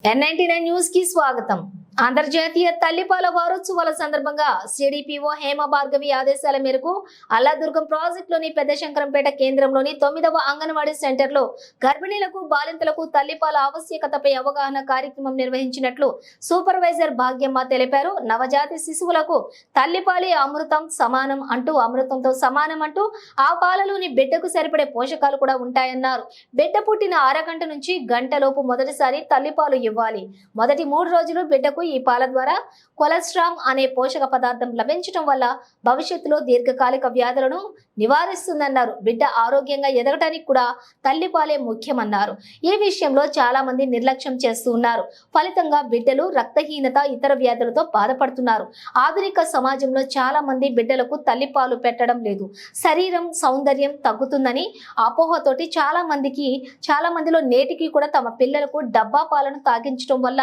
N99 news కి స్వాగతం. అంతర్జాతీయ తల్లిపాల వారోత్సవాల సందర్భంగా సిడిపిఓ హేమ భార్గవి ఆదేశాల మేరకు అల్లాదుర్గం ప్రాజెక్టులోని పెద్ద శంకరంపేట కేంద్రంలోని 9వ అంగన్వాడీ సెంటర్లో గర్భిణీలకు బాలింతలకు తల్లిపాల ఆవశ్యకతపై అవగాహన కార్యక్రమం నిర్వహించినట్లు సూపర్వైజర్ భాగ్యమ్మ తెలిపారు. నవజాత శిశువులకు తల్లిపాలే అమృతంతో సమానం అంటూ ఆ పాలలోని బిడ్డకు సరిపడే పోషకాలు కూడా ఉంటాయన్నారు. బిడ్డ పుట్టిన అరగంట నుంచి గంటలోపు మొదటిసారి తల్లిపాలు ఇవ్వాలి. మొదటి 3 రోజులు బిడ్డకు ఈ పాల ద్వారా కొలెస్ట్రాల్ అనే పోషక పదార్థం లభించడం వల్ల భవిష్యత్తులో దీర్ఘకాలిక వ్యాధులను నివారిస్తుందన్నారు. బిడ్డ ఆరోగ్యంగా ఎదగడానికి కూడా తల్లిపాలే ముఖ్యమన్నారు. ఈ విషయంలో చాలా మంది నిర్లక్ష్యం చేస్తూ ఉన్నారు. ఫలితంగా బిడ్డలు రక్తహీనత, ఇతర వ్యాధులతో బాధపడుతున్నారు. ఆధునిక సమాజంలో చాలా మంది బిడ్డలకు తల్లిపాలు పెట్టడం లేదు. శరీరం సౌందర్యం తగ్గుతుందని అపోహతోటి చాలా మందిలో నేటికి కూడా తమ పిల్లలకు డబ్బా పాలను తాగించడం వల్ల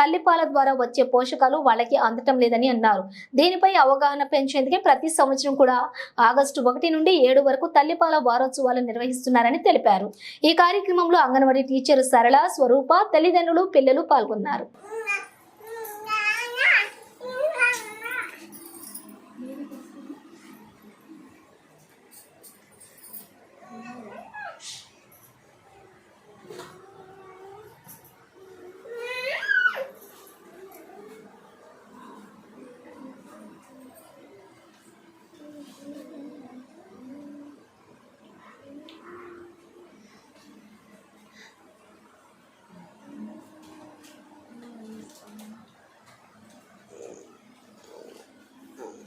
తల్లిపాల ద్వారా వచ్చే పోషకాలు వాళ్ళకి అందటం లేదని అన్నారు. దీనిపై అవగాహన పెంచేందుకే ప్రతి సంవత్సరం కూడా ఆగస్టు 1 నుండి 7 వరకు తల్లిపాల వారోత్సవాలు నిర్వహిస్తున్నారని తెలిపారు. ఈ కార్యక్రమంలో అంగన్వాడీ టీచర్ సరళ, స్వరూప, తల్లిదండ్రులు, పిల్లలు పాల్గొన్నారు.